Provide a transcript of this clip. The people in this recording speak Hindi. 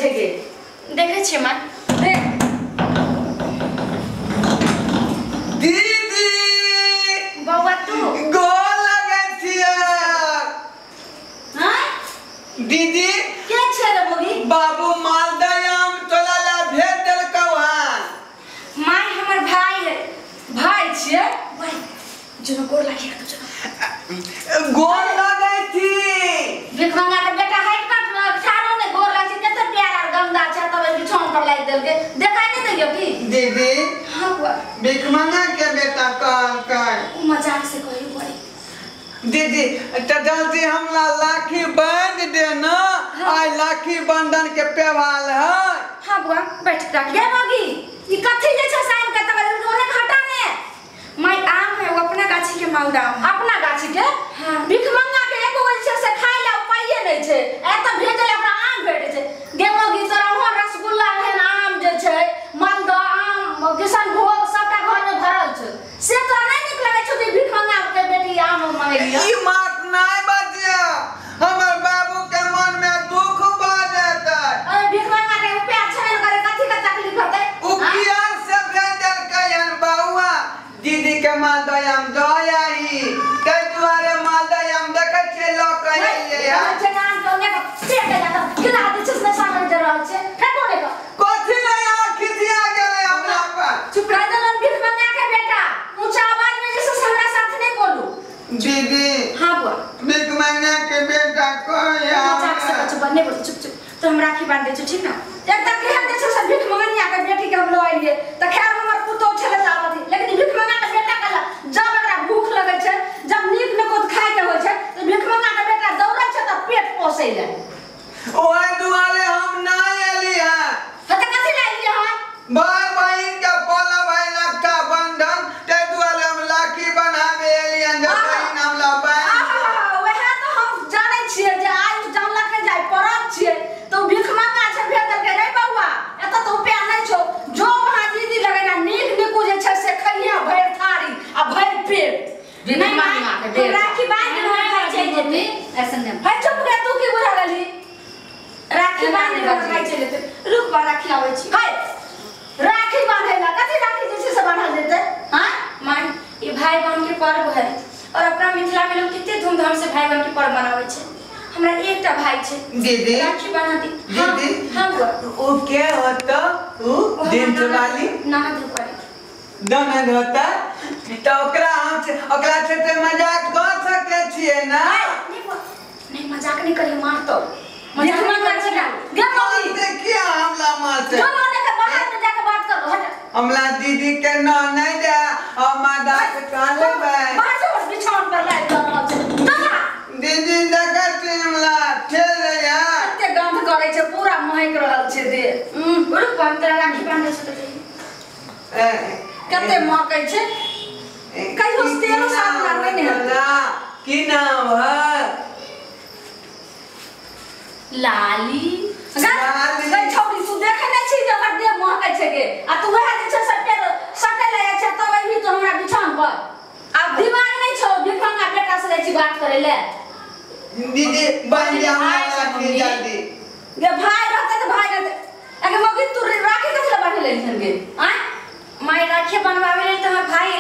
छे गे देखे छे मां देख दीदी बौआ तू गोल लगे छिया हां दीदी के छे रे बोगी बाबू मालदयाम तोला ला भेज देलकौ हां माय हमर भाई छे भाई जनो गोर लागी तू जनो गोल लगे छी भिखमंगा के बेटा हाइट काट छाड़ो ने गोर लागी केते प्यार और गंदा छे तब बिछौन पर लाई देल के देखा नहीं दैयो की दीदी हां बुआ भिखमंगा के बेटा कहल उ मजाक से कही पड़ी दीदी त जल्दी हमला लाठी बांध दे ना आज लाठी बंधन के पेवाल है हां बुआ बैठ जा गे बोगी ई कथि जे छै साइन के तब ओने घाटा ने मैं आम है वो अपना गाछी के मालदा अपना गाछी के हां भिखमंगा के एको गो से खाइ ले उपाय नहीं छै ए त भेजले हमरा आम भेटे छै गे बोगी तोरा हो रसगुल्ला है आम जे छै मालदा आम किशन भोग सबटा घर में भरल छै से तो नहीं निक लगे छै भिखमंगा के बेटी आम मांगे लिया ई बात नहीं बजिया हमर बाबू के मन में दुख भ जाता अरे भिखमंगा के रुपया छेन करे कथि का तकलीफ होते उ कियार से भेज देलकैन बाबूआ दीदी के मालदयाम दयाई के दुआरे मालदयाम देखे छे लोक आइले या अच्छा नाम तो ने पेट जाता किला दे छस में सामने दे रहल छे फेको ने कथि नहीं आखि दिया गेले हमरा पर चुप रह जलन भिखमंगा के बेटा ऊंचा आवाज में जैसे हमरा साथ नहीं बोलू दीदी हां बुआ भिखमंगा के बेटा को या मजाक से बच्चा बनने बोल चुप चुप तो हम राखी बांध दे छु ठीक ना एक तक के दे छु सब भिखमंगा के बेटी के हम लो आइए त खैर हमर पुतो छले जावत लेकिन भिखमंगा के बेटा कला जब एकरा भूख लगे छे जब नीक में कुछ खाए के होय छे तो भिखमंगा के बेटा दौड़ै छे त पेट पोसै ले ओए दुआरे हम ना एली है त कथि ले एलिए हां भाई बहन के बोला भाई रक्षा बंधन ते दुआरे हम लाठी बनावे एली हैं जब बहन हमला बांध वह तो हम जानै छियै जे आज जानला के जाय परब छियै तो भिखमंगा छे भेज के रे बउआ एत तो उपाय नहीं छो जो वहां दीदी लगेना नीक निकू जे छे से खइया भर थारी आ भर पेट भिखमंगा के बेटा राखी बांध के खाइ छै जेते ऐसा नहीं भाई चुप रे तू की बुझा गली राखी बांध के खाइ छै लेते रुक बा राखी आबै छी हाय राखी बांधेला कथि राखी जैसे से बांधल देते हां मान ये भाई बहन के पर्व है और अपना मिथिला में लोग कितने धूमधाम से भाई बहन के पर्व मनावे छै हमरा एकटा भाई छै दीदी राखी बांधा दी दीदी हां बुआ ओ के होता उ दिन वाली ननद रुपरी ननद होता तो ओकरा से ते मजाक कर सके छिए ना नहीं मजाक नहीं करिए मार तो मजाक नहीं कर छिना गे मोगी देखिए हमला मारते जो मोने के बाहर में जाके बात करो हट हमला दीदी के न नहीं दे और मादा के कान लेबे बाहर से उस बिछौन पर लाई रहल छै दादा दीदी जगत हमला ठेल या कते गंध करे छै पूरा महक रहल छै दे रुक पंतरा राखी बांधे छै त कते महकै छै कहियो तेरो साथ नहीं है की नाम है लाली लाली गई छोड़ी तू देखे नहीं छी जे हमर देह महकै छै गे आ तू वह जे छै सटे सटे ले छै तो वही तो हमरा बिछान पर अब दिमाग नहीं छो भिखमंगा बेटा से छी बात करे ले दीदी बन जा लाठी जल्दी गे भाई रहते तो भाई रहते अगर मगी तू राखी कथि ले बांधले छन गे आ माय राखी बनवावे ले तो हमर भाई ले